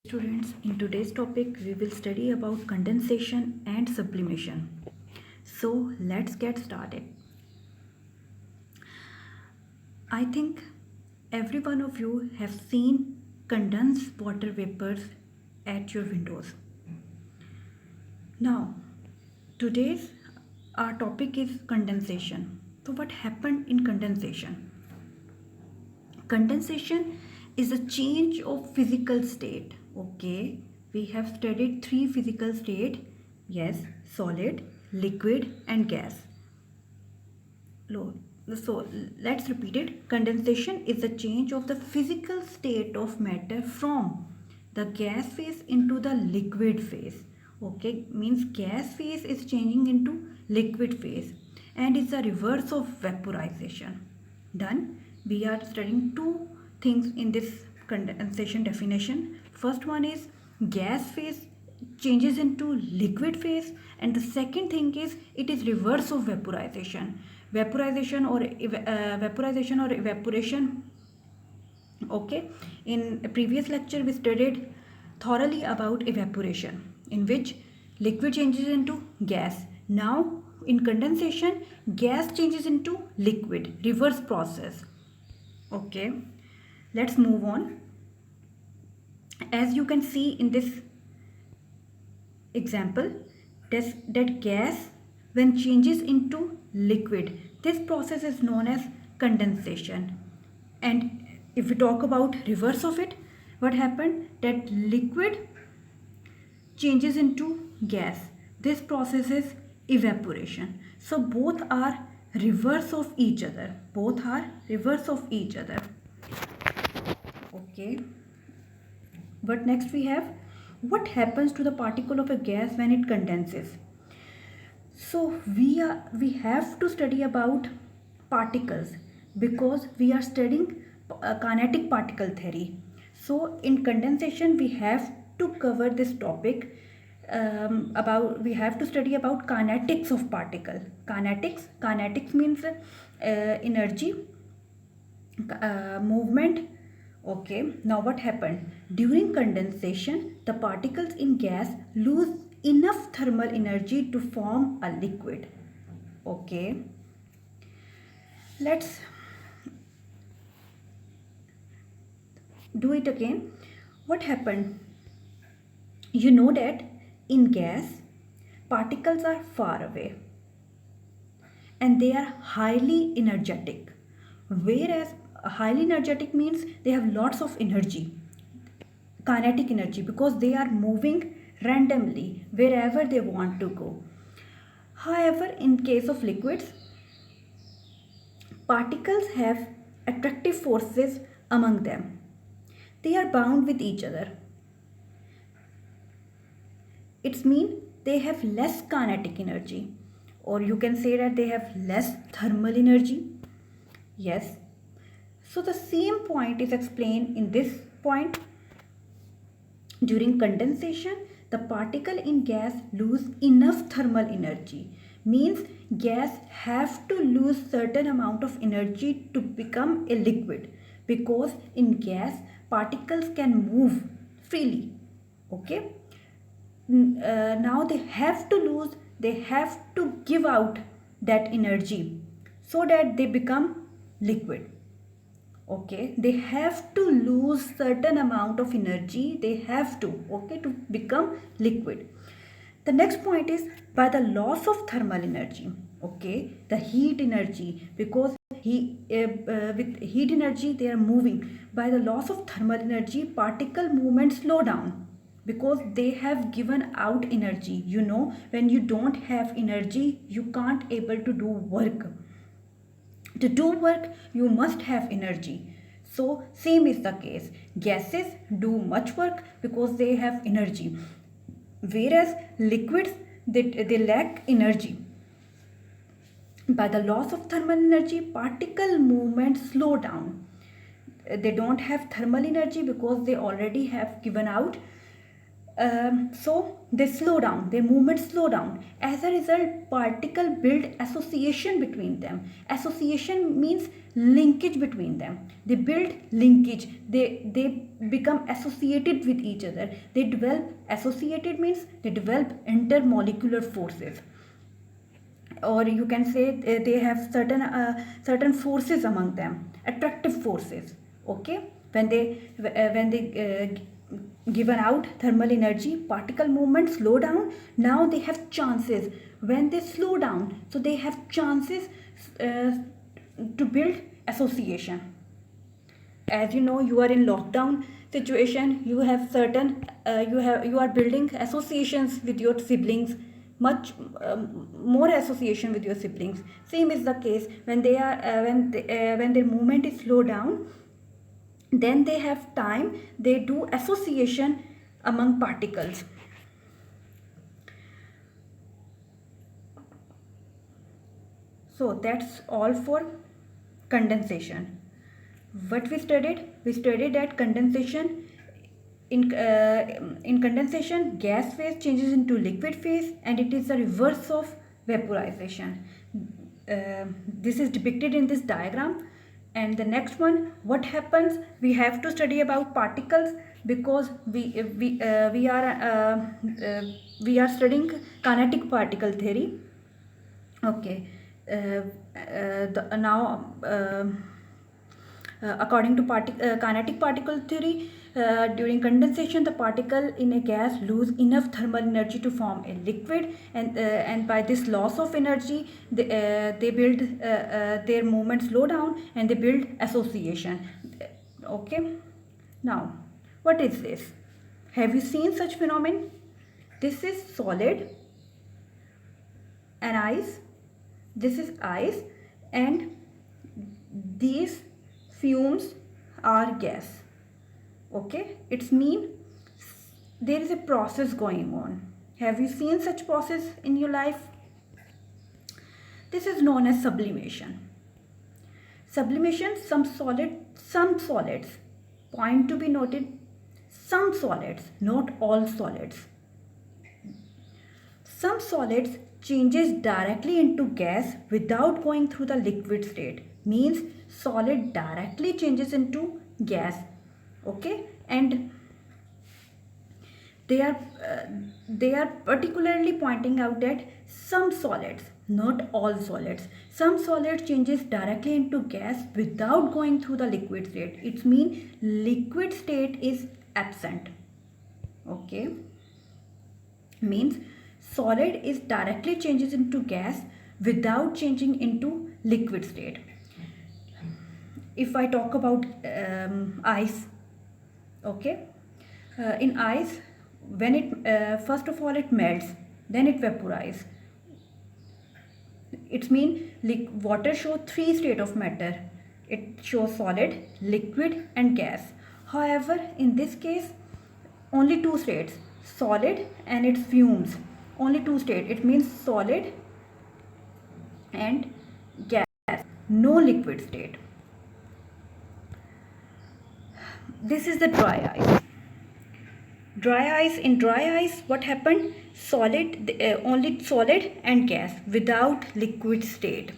Students, in today's topic we will study about condensation and sublimation. So let's get started. I think every one of you have seen condensed water vapors at your windows. Now, today's our topic is condensation. So what happened in condensation? Condensation is a change of physical state. Okay, we have studied three physical state. Yes, solid, liquid and gas. So let's repeat it. Condensation is a change of the physical state of matter from the gas phase into the liquid phase. Okay, means gas phase is changing into liquid phase and is the reverse of vaporization. Done. We are studying two things in this condensation definition. First one is gas phase changes into liquid phase, and the second thing is it is reverse of vaporization. Vaporization or evaporation. Okay, in a previous lecture we studied thoroughly about evaporation, in which liquid changes into gas. Now in condensation, gas changes into liquid, reverse process. Okay, let's move on. As you can see in this example, that gas when changes into liquid, this process is known as condensation. And if we talk about reverse of it, what happened, that liquid changes into gas, this process is evaporation. So both are reverse of each other, Okay, but next we have what happens to the particle of a gas when it condenses. So we have to study about particles because we are studying kinetic particle theory. So in condensation we have to cover this topic about we have to study about kinetics of particle. Kinetics means energy, movement. Okay, now what happened? During condensation, the particles in gas lose enough thermal energy to form a liquid. Okay, let's do it again. What happened? You know that in gas, particles are far away and they are highly energetic, whereas highly energetic means they have lots of energy, kinetic energy, because they are moving randomly wherever they want to go. However, in case of liquids, particles have attractive forces among them. They are bound with each other. It means they have less kinetic energy, or you can say that they have less thermal energy. Yes. So the same point is explained in this point. During condensation, the particle in gas lose enough thermal energy. Means gas have to lose certain amount of energy to become a liquid, because in gas particles can move freely. Okay. Now they have to give out that energy so that they become liquid. Okay, they have to lose certain amount of energy, they have to, okay, to become liquid. The next point is by the loss of thermal energy. Okay, the heat energy, because with heat energy they are moving. By the loss of thermal energy, particle movement slow down because they have given out energy. You know, when you don't have energy, you can't able to do work. To do work, you must have energy. So same is the case. Gases do much work because they have energy, whereas liquids, they lack energy. By the loss of thermal energy, particle movement slow down. They don't have thermal energy because they already have given out So they slow down, their movement slow down. As a result, particle build association between them. Association means linkage between them. They build linkage. They become associated with each other. They develop, associated means they develop intermolecular forces, or you can say they have certain forces among them, attractive forces. Okay, when they given out thermal energy, particle movement slow down. Now they have chances when they slow down, so they have chances uh, to build association. As you know, you are in lockdown situation, you have certain you are building associations with your siblings, much more association with your siblings. Same is the case when they are when their movement is slow down, then they have time, they do association among particles. So that's all for condensation. What we studied that condensation, in condensation, gas phase changes into liquid phase, and it is the reverse of vaporization. This is depicted in this diagram. And the next one, what happens, we have to study about particles, because we are studying kinetic particle theory. Okay, now according to kinetic particle theory, during condensation, the particle in a gas lose enough thermal energy to form a liquid, and by this loss of energy, they build their movement slow down, and they build association. Okay, now what is this? Have you seen such phenomenon? This is solid and ice. This is ice, and these fumes are gas. Okay, it's mean there is a process going on. Have you seen such process in your life? This is known as sublimation. Sublimation, some solids, point to be noted, some solids, not all solids. Some solids changes directly into gas without going through the liquid state, means solid directly changes into gas. Okay, and they are particularly pointing out that some solids, not all solids, some solid changes directly into gas without going through the liquid state. It means liquid state is absent. Okay, means solid is directly changes into gas without changing into liquid state. If I talk about ice, okay, in ice, when it first of all it melts, then it vaporizes. It means water shows three states of matter. It shows solid, liquid, and gas. However, in this case, only two states, solid and its fumes. Only two states. It means solid and gas. No liquid state. This is the dry ice. Dry ice, in dry ice, what happened? Solid, only solid and gas without liquid state.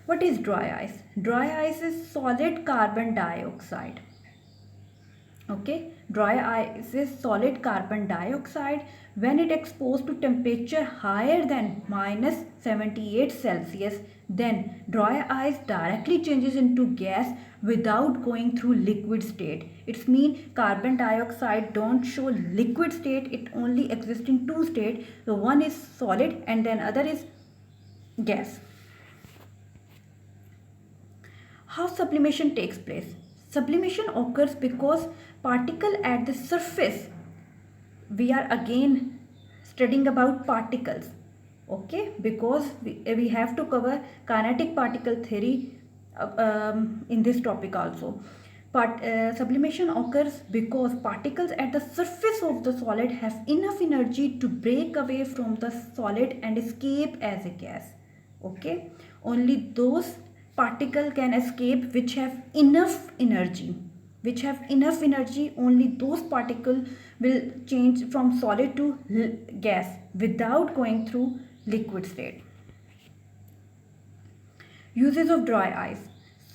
What is dry ice? Dry ice is solid carbon dioxide. Okay, dry ice is solid carbon dioxide. When it exposed to temperature higher than -78 Celsius, then dry ice directly changes into gas without going through liquid state. It means carbon dioxide don't show liquid state, it only exists in two states. So one is solid and then other is gas. How sublimation takes place? Sublimation occurs because particle at the surface, we are again studying about particles, okay, because we have to cover kinetic particle theory in this topic also. Sublimation occurs because particles at the surface of the solid have enough energy to break away from the solid and escape as a gas. Okay, only those particles can escape which have enough energy. which have enough energy, only those particles will change from solid to gas without going through liquid state. Uses of dry ice.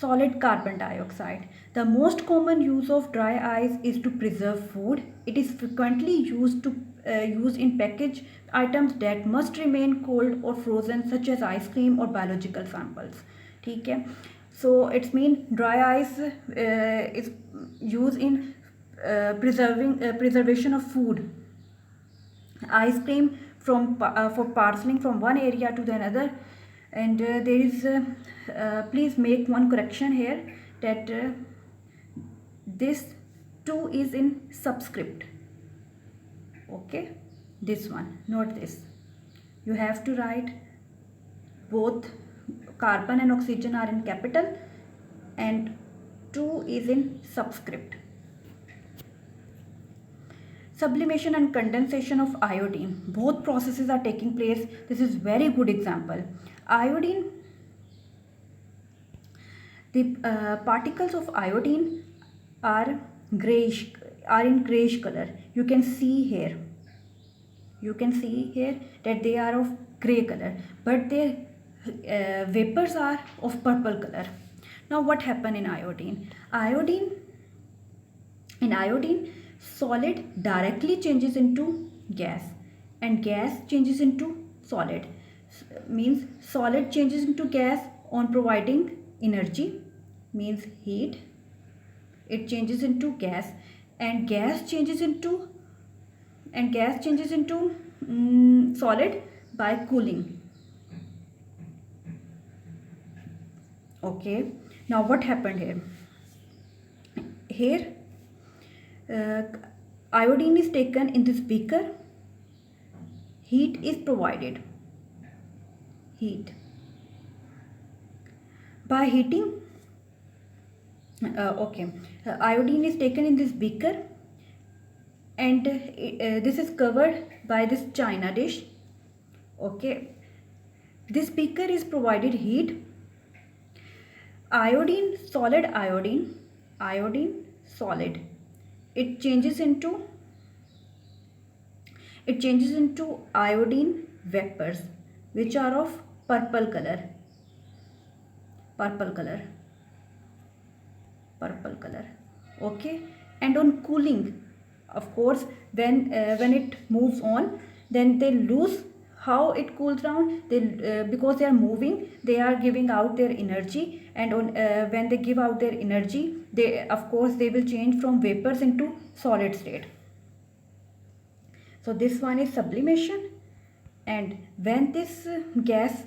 Solid carbon dioxide. The most common use of dry ice is to preserve food. It is frequently used in packaged items that must remain cold or frozen, such as ice cream or biological samples. ठीक है, so it's mean dry ice is used in preservation of food. Ice cream for parceling from one area to the another. And there is please make one correction here, that this 2 is in subscript. Okay, this one, not this. You have to write both carbon and oxygen are in capital and 2 is in subscript. Sublimation and condensation of iodine. Both processes are taking place. This is very good example. Iodine, the particles of iodine are in grayish color. You can see here that they are of gray color, but their vapors are of purple color. Now what happened in iodine? In iodine, solid directly changes into gas and gas changes into solid. Means solid changes into gas on providing energy, means heat. It changes into gas, and gas changes into solid by cooling. Okay, now what happened here? Iodine is taken in this beaker. Heat is provided. By heating, iodine is taken in this beaker, and this is covered by this china dish. Okay, this beaker is provided heat. Iodine solid, it changes into iodine vapors, which are of purple color. Okay, and on cooling, of course, when it moves on, then they lose. How it cools down? Because they are moving, they are giving out their energy, and when they give out their energy, they will change from vapors into solid state. So this one is sublimation, and when this gas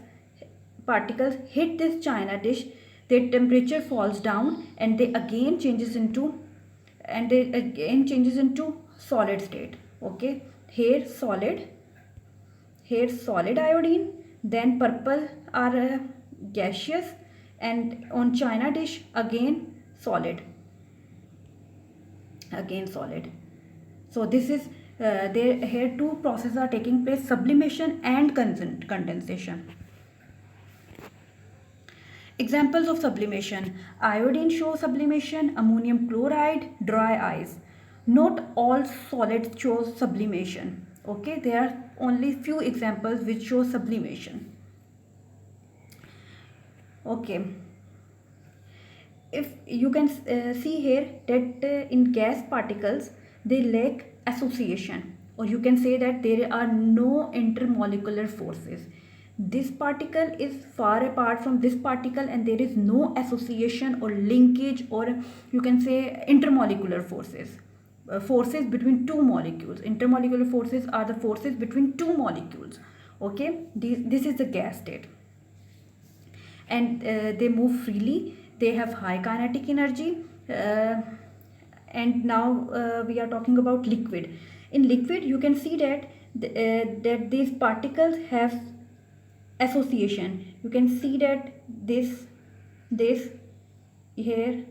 particles hit this china dish, their temperature falls down, and they again changes into solid state. Okay, here solid iodine, then purple are gaseous, and on china dish again solid. So this is here two processes are taking place: sublimation and condensation. Examples of sublimation: iodine shows sublimation, ammonium chloride, dry ice. Not all solids show sublimation. Okay, there are only few examples which show sublimation. Okay, if you can see here that in gas particles they lack association, or you can say that there are no intermolecular forces. This particle is far apart from this particle, and there is no association or linkage, or you can say intermolecular forces. Forces between two molecules. Intermolecular forces are the forces between two molecules. Okay, this is the gas state, and they move freely. They have high kinetic energy. And now we are talking about liquid. In liquid, you can see that that these particles have association. You can see that this here.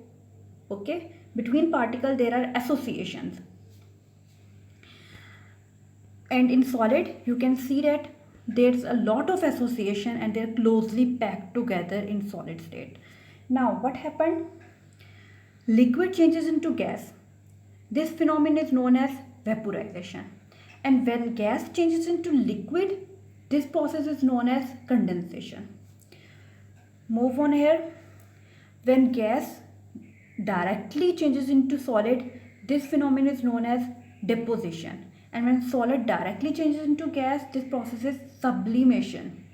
Okay, between particles there are associations, and in solid you can see that there's a lot of association, and they're closely packed together in solid state. Now what happened? liquid changes into gas, this phenomenon is known as vaporization. And when gas changes into liquid, this process is known as condensation. Move on here. When gas directly changes into solid, this phenomenon is known as deposition. And when solid directly changes into gas, this process is sublimation.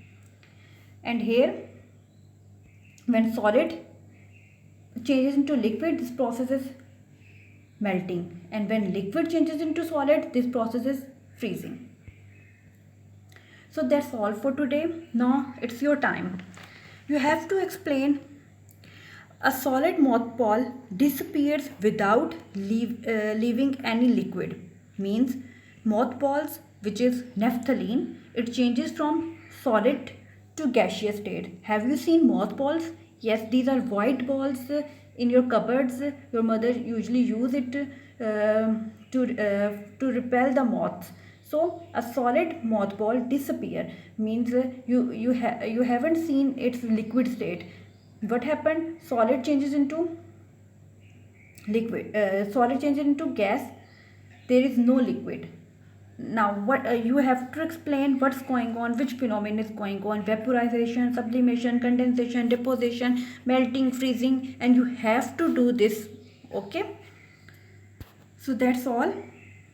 And here, when solid changes into liquid, this process is melting. And when liquid changes into solid, this process is freezing. So that's all for today. Now it's your time. You have to explain a solid mothball disappears without leaving any liquid. Means mothballs, which is naphthalene, it changes from solid to gaseous state. Have you seen mothballs? Yes, these are white balls in your cupboards. Your mother usually use it to repel the moths. So a solid mothball disappear means you haven't seen its liquid state. What happened? Solid changes into liquid. Solid changes into gas. There is no liquid. Now what you have to explain what's going on, which phenomenon is going on: vaporization, sublimation, condensation, deposition, melting, freezing, and you have to do this. Okay, so that's all.